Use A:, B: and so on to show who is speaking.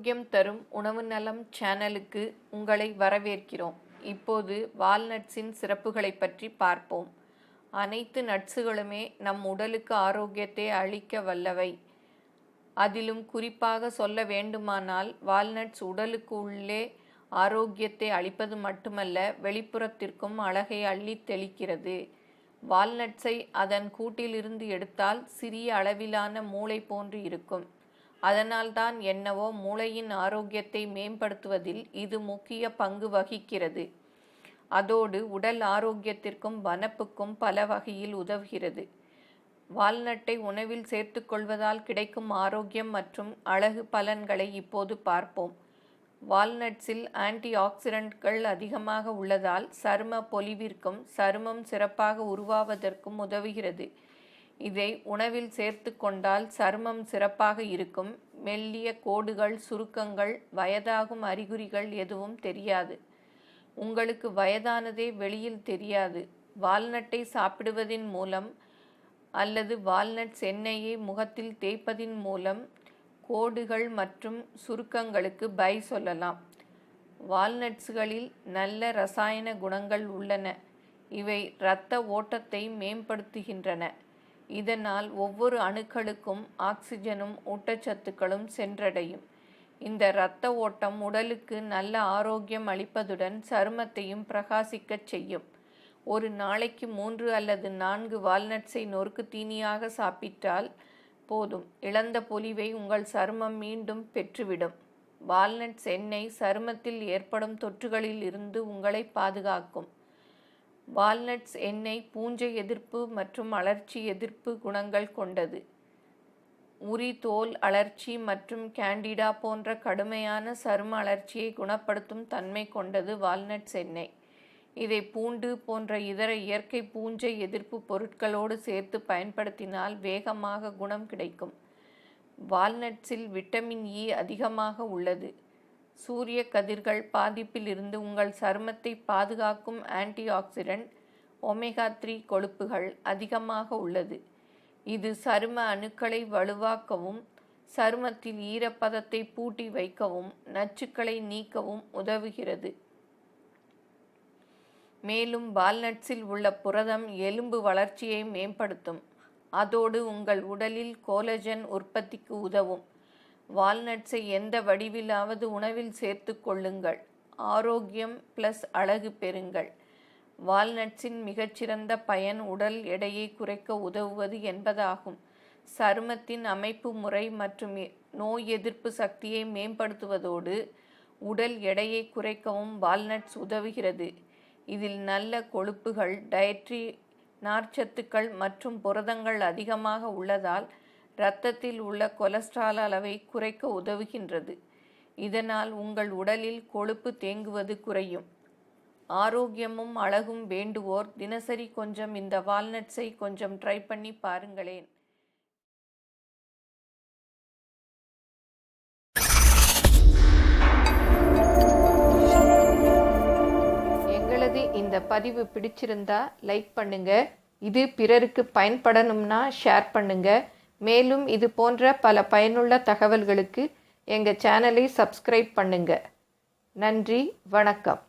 A: ஆரோக்கியம் தரும் உணவு நலம் சேனலுக்கு உங்களை வரவேற்கிறோம். இப்போது வால்நட்ஸின் சிறப்புகளை பற்றி பார்ப்போம். அனைத்து நட்ஸுகளுமே நம் உடலுக்கு ஆரோக்கியத்தை அளிக்க வல்லவை. அதிலும் குறிப்பாக சொல்ல வேண்டுமானால் வால்நட்ஸ் உடலுக்கு உள்ளே ஆரோக்கியத்தை அளிப்பது மட்டுமல்ல, வெளிப்புறத்திற்கும் அழகை அள்ளித் தெளிக்கிறது. வால்நட்ஸை அதன் கூட்டிலிருந்து எடுத்தால் சிறிய அளவிலான மூளை போன்று இருக்கும். அதனால்தான் என்னவோ மூளையின் ஆரோக்கியத்தை மேம்படுத்துவதில் இது முக்கிய பங்கு வகிக்கிறது. அதோடு உடல் ஆரோக்கியத்திற்கும் வனப்புக்கும் பல வகையில் உதவுகிறது. வால்நட்டை உணவில் சேர்த்துக்கொள்வதால் கிடைக்கும் ஆரோக்கியம் மற்றும் அழகு பலன்களை இப்போது பார்ப்போம். வால்நட்ஸில் ஆன்டி ஆக்சிடென்ட்கள் அதிகமாக உள்ளதால் சரும பொலிவிற்கும் சருமம் சிறப்பாக உருவாவதற்கும் உதவுகிறது. இதை உணவில் சேர்த்து கொண்டால் சருமம் சிறப்பாக இருக்கும். மெல்லிய கோடுகள், சுருக்கங்கள், வயதாகும் அறிகுறிகள் எதுவும் தெரியாது. உங்களுக்கு வயதானதே வெளியில் தெரியாது. வால்நட்டை சாப்பிடுவதின் மூலம் அல்லது வால்நட்ஸ் எண்ணெயை முகத்தில் தேய்ப்பதின் மூலம் கோடுகள் மற்றும் சுருக்கங்களுக்கு பை சொல்லலாம். வால்நட்ஸ்களில் நல்ல ரசாயன குணங்கள் உள்ளன. இவை இரத்த ஓட்டத்தை மேம்படுத்துகின்றன. இதனால் ஒவ்வொரு அணுக்களுக்கும் ஆக்சிஜனும் ஊட்டச்சத்துக்களும் சென்றடையும். இந்த இரத்த ஓட்டம் உடலுக்கு நல்ல ஆரோக்கியம் அளிப்பதுடன் சருமத்தையும் பிரகாசிக்கச் செய்யும். ஒரு நாளைக்கு 3 அல்லது 4 வால்நட்ஸை நொறுக்கு தீனியாக சாப்பிட்டால் போதும். இழந்த பொலிவை உங்கள் சருமம் மீண்டும் பெற்றுவிடும். வால்நட்ஸ் எண்ணெய் சருமத்தில் ஏற்படும் தொற்றுகளில் இருந்து உங்களை பாதுகாக்கும். வால்நட்ஸ் எண்ணெய் பூஞ்சை எதிர்ப்பு மற்றும் அழற்சி எதிர்ப்பு குணங்கள் கொண்டது. உரி, தோல் அழற்சி மற்றும் கேண்டிடா போன்ற கடுமையான சரும அழற்சியை குணப்படுத்தும் தன்மை கொண்டது வால்நட்ஸ் எண்ணெய். இதை பூண்டு போன்ற இதர இயற்கை பூஞ்சை எதிர்ப்பு பொருட்களோடு சேர்த்து பயன்படுத்தினால் வேகமாக குணம் கிடைக்கும். வால்நட்ஸில் விட்டமின் இ அதிகமாக உள்ளது. சூரிய கதிர்கள் பாதிப்பில் இருந்து உங்கள் சருமத்தை பாதுகாக்கும் ஆன்டி ஆக்சிடென்ட் ஒமேகா-3 கொழுப்புகள் அதிகமாக உள்ளது. இது சரும அணுக்களை வலுவாக்கவும் சருமத்தில் ஈரப்பதத்தை பூட்டி வைக்கவும் நச்சுக்களை நீக்கவும் உதவுகிறது. மேலும் வால்நட்ஸில் உள்ள புரதம் எலும்பு வளர்ச்சியை மேம்படுத்தும். அதோடு உங்கள் உடலில் கோலஜன் உற்பத்திக்கு உதவும். வால்நட்ஸை எந்த வடிவிலாவது உணவில் சேர்த்து கொள்ளுங்கள். ஆரோக்கியம் பிளஸ் அழகு பெறுங்கள். வால்நட்ஸின் மிகச்சிறந்த பயன் உடல் எடையை குறைக்க உதவுவது என்பதாகும். சருமத்தின் அமைப்பு முறை மற்றும் நோய் எதிர்ப்பு சக்தியை மேம்படுத்துவதோடு உடல் எடையை குறைக்கவும் வால்நட்ஸ் உதவுகிறது. இதில் நல்ல கொழுப்புகள், டயட்ரி நார்ச்சத்துக்கள் மற்றும் புரதங்கள் அதிகமாக உள்ளதால் இரத்தத்தில் உள்ள கொலஸ்ட்ரால் அளவை குறைக்க உதவுகின்றது. இதனால் உங்கள் உடலில் கொழுப்பு தேங்குவது குறையும். ஆரோக்கியமும் அழகும் வேண்டுவோர் தினசரி கொஞ்சம் இந்த வால்நட்ஸை கொஞ்சம் ட்ரை பண்ணி பாருங்களேன். எங்களது இந்த பதிவு பிடிச்சிருந்தா லைக் பண்ணுங்க. இது பிறருக்கு பயன்படணும்னா ஷேர் பண்ணுங்க. மேலும் இது போன்ற பல பயனுள்ள தகவல்களுக்கு எங்கள் சேனலை சப்ஸ்கிரைப் பண்ணுங்க. நன்றி, வணக்கம்.